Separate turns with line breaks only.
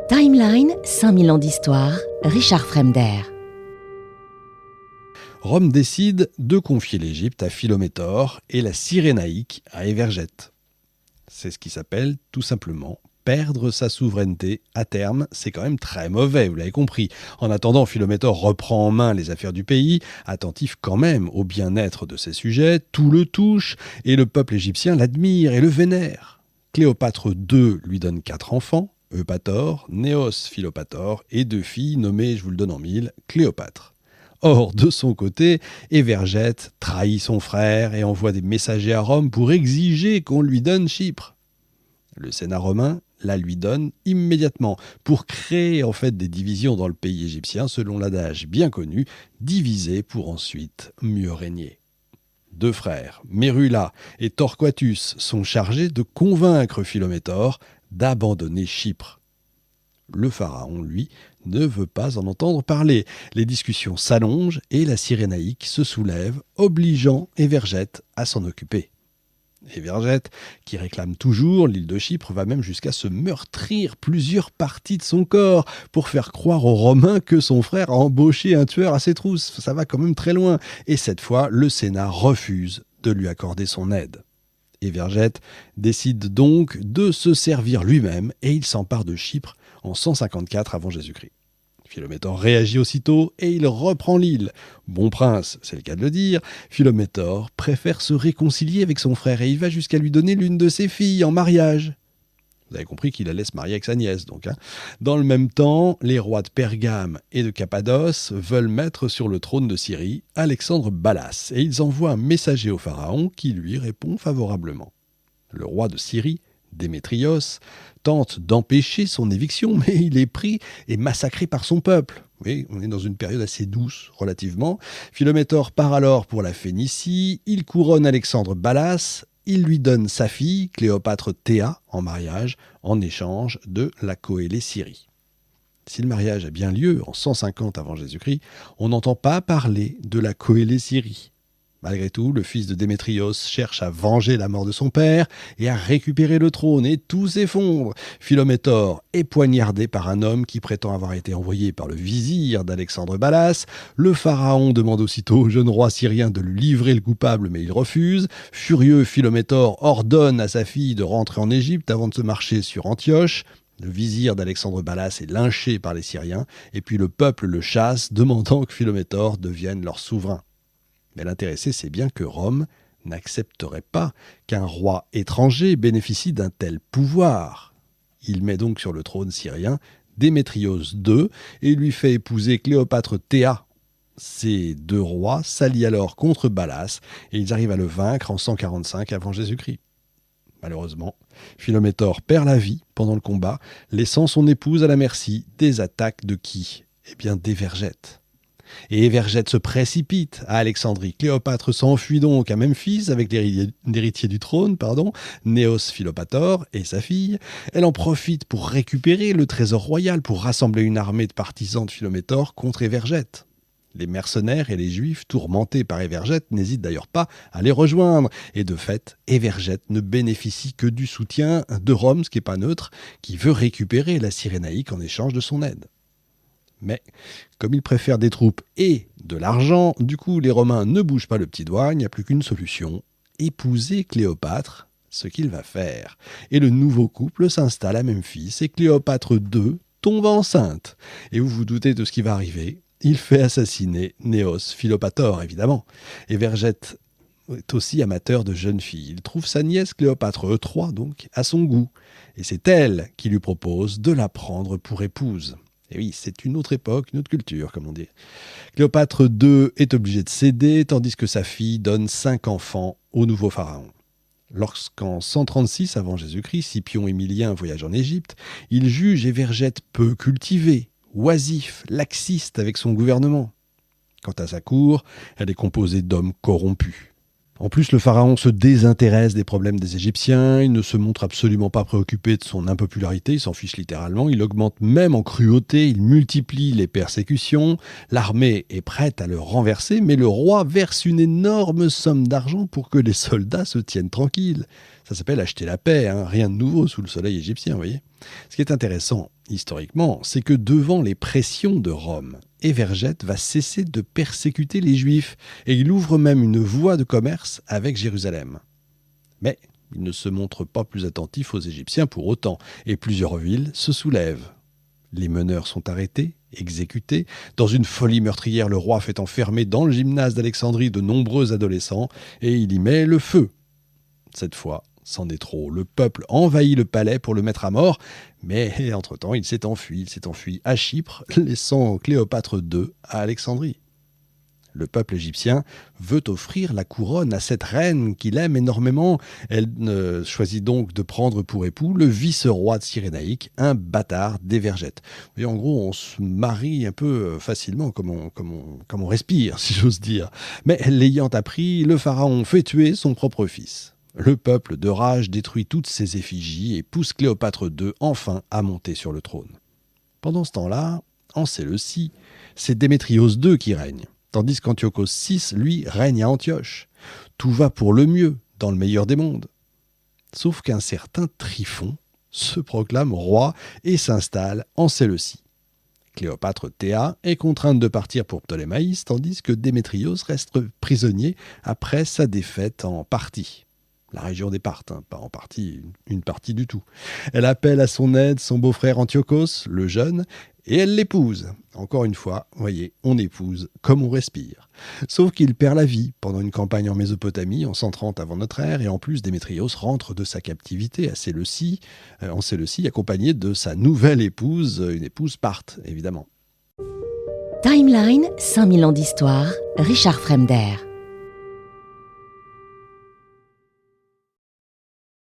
Timeline, 5000 ans d'histoire, Richard Fremder.
Rome décide de confier l'Égypte à Philométor et la Cyrénaïque à Évergète. C'est ce qui s'appelle tout simplement perdre sa souveraineté à terme. C'est quand même très mauvais, vous l'avez compris. En attendant, Philométor reprend en main les affaires du pays, attentif quand même au bien-être de ses sujets, tout le touche et le peuple égyptien l'admire et le vénère. Cléopâtre II lui donne 4 enfants, Eupator, Néos, Philopator et 2 filles nommées, je vous le donne en mille, Cléopâtre. Or, de son côté, Évergète trahit son frère et envoie des messagers à Rome pour exiger qu'on lui donne Chypre. Le Sénat romain la lui donne immédiatement pour créer en fait des divisions dans le pays égyptien selon l'adage bien connu, diviser pour ensuite mieux régner. 2 frères, Mérula et Torquatus, sont chargés de convaincre Philométor d'abandonner Chypre. Le pharaon, lui, ne veut pas en entendre parler. Les discussions s'allongent et la Cyrénaïque se soulève, obligeant Évergète à s'en occuper. Évergète, qui réclame toujours l'île de Chypre, va même jusqu'à se meurtrir plusieurs parties de son corps pour faire croire aux Romains que son frère a embauché un tueur à ses trousses. Ça va quand même très loin. Et cette fois, le Sénat refuse de lui accorder son aide. Évergète décide donc de se servir lui-même et il s'empare de Chypre en 154 avant Jésus-Christ. Philométor réagit aussitôt et il reprend l'île. Bon prince, c'est le cas de le dire, Philométor préfère se réconcilier avec son frère et il va jusqu'à lui donner l'une de ses filles en mariage. Vous avez compris qu'il allait se marier avec sa nièce, donc. Dans le même temps, les rois de Pergame et de Cappadoce veulent mettre sur le trône de Syrie Alexandre Balas, et ils envoient un messager au pharaon qui lui répond favorablement. Le roi de Syrie, Démétrios, tente d'empêcher son éviction, mais il est pris et massacré par son peuple. Oui, on est dans une période assez douce, relativement. Philométor part alors pour la Phénicie, il couronne Alexandre Balas, il lui donne sa fille, Cléopâtre Théa, en mariage, en échange de la coélée Syrie. Si le mariage a bien lieu en 150 avant Jésus-Christ, on n'entend pas parler de la coélée Syrie. Malgré tout, le fils de Démétrios cherche à venger la mort de son père et à récupérer le trône, et tout s'effondre. Philométor est poignardé par un homme qui prétend avoir été envoyé par le vizir d'Alexandre Balas. Le pharaon demande aussitôt au jeune roi syrien de lui livrer le coupable, mais il refuse. Furieux, Philométor ordonne à sa fille de rentrer en Égypte avant de se marcher sur Antioche. Le vizir d'Alexandre Balas est lynché par les Syriens, et puis le peuple le chasse, demandant que Philométor devienne leur souverain. Mais l'intéressé sait bien que Rome n'accepterait pas qu'un roi étranger bénéficie d'un tel pouvoir. Il met donc sur le trône syrien Démétrios II et lui fait épouser Cléopâtre Théa. Ces 2 rois s'allient alors contre Balas et ils arrivent à le vaincre en 145 avant Jésus-Christ. Malheureusement, Philométor perd la vie pendant le combat, laissant son épouse à la merci des attaques de qui ? Eh bien, d'Évergète. Et Évergète se précipite à Alexandrie. Cléopâtre s'enfuit donc à Memphis avec l'héritier du trône, Néos Philopator et sa fille. Elle en profite pour récupérer le trésor royal, pour rassembler une armée de partisans de Philométor contre Évergète. Les mercenaires et les juifs, tourmentés par Évergète, n'hésitent d'ailleurs pas à les rejoindre. Et de fait, Évergète ne bénéficie que du soutien de Rome, ce qui n'est pas neutre, qui veut récupérer la Cyrénaïque en échange de son aide. Mais, comme ils préfèrent des troupes et de l'argent, du coup les Romains ne bougent pas le petit doigt, il n'y a plus qu'une solution, épouser Cléopâtre, ce qu'il va faire. Et le nouveau couple s'installe à Memphis et Cléopâtre II tombe enceinte. Et vous vous doutez de ce qui va arriver, il fait assassiner Néos Philopator, évidemment. Évergète est aussi amateur de jeunes filles. Il trouve sa nièce Cléopâtre III, donc, à son goût. Et c'est elle qui lui propose de la prendre pour épouse. Et oui, c'est une autre époque, une autre culture, comme on dit. Cléopâtre II est obligée de céder, tandis que sa fille donne 5 enfants au nouveau pharaon. Lorsqu'en 136 avant Jésus-Christ, Scipion Émilien voyage en Égypte, il juge Évergète peu cultivé, oisif, laxiste avec son gouvernement. Quant à sa cour, elle est composée d'hommes corrompus. En plus, le pharaon se désintéresse des problèmes des Égyptiens, il ne se montre absolument pas préoccupé de son impopularité, il s'en fiche littéralement, il augmente même en cruauté, il multiplie les persécutions, l'armée est prête à le renverser, mais le roi verse une énorme somme d'argent pour que les soldats se tiennent tranquilles. Ça s'appelle acheter la paix, hein, rien de nouveau sous le soleil égyptien, vous voyez. Ce qui est intéressant, historiquement, c'est que devant les pressions de Rome, Évergète va cesser de persécuter les Juifs et il ouvre même une voie de commerce avec Jérusalem. Mais il ne se montre pas plus attentif aux Égyptiens pour autant, et plusieurs villes se soulèvent. Les meneurs sont arrêtés, exécutés. Dans une folie meurtrière, le roi fait enfermer dans le gymnase d'Alexandrie de nombreux adolescents et il y met le feu. Cette fois, c'en est trop. Le peuple envahit le palais pour le mettre à mort, mais entre-temps, il s'est enfui à Chypre, laissant Cléopâtre II à Alexandrie. Le peuple égyptien veut offrir la couronne à cette reine qu'il aime énormément. Elle choisit donc de prendre pour époux le vice-roi de Cyrénaïque, un bâtard d'Évergète. Et en gros, on se marie un peu facilement, comme on respire, si j'ose dire. Mais l'ayant appris, le pharaon fait tuer son propre fils. Le peuple, de rage, détruit toutes ses effigies et pousse Cléopâtre II enfin à monter sur le trône. Pendant ce temps-là, en Séleucie, c'est Démétrios II qui règne. Tandis qu'Antiochos VI, lui, règne à Antioche. Tout va pour le mieux, dans le meilleur des mondes. Sauf qu'un certain Tryphon se proclame roi et s'installe en Séleucie. Cléopâtre Théa est contrainte de partir pour Ptolémaïs, tandis que Démétrios reste prisonnier après sa défaite en Parthie. La région des Parthes, pas en partie, une partie du tout. Elle appelle à son aide son beau-frère Antiochos, le jeune, et elle l'épouse. Encore une fois, voyez, on épouse comme on respire. Sauf qu'il perd la vie pendant une campagne en Mésopotamie en 130 avant notre ère, et en plus Démétrios rentre de sa captivité en Séleucie, accompagné de sa nouvelle épouse, une épouse parthe, évidemment.
Timeline, 5000 ans d'histoire, Richard Fremder.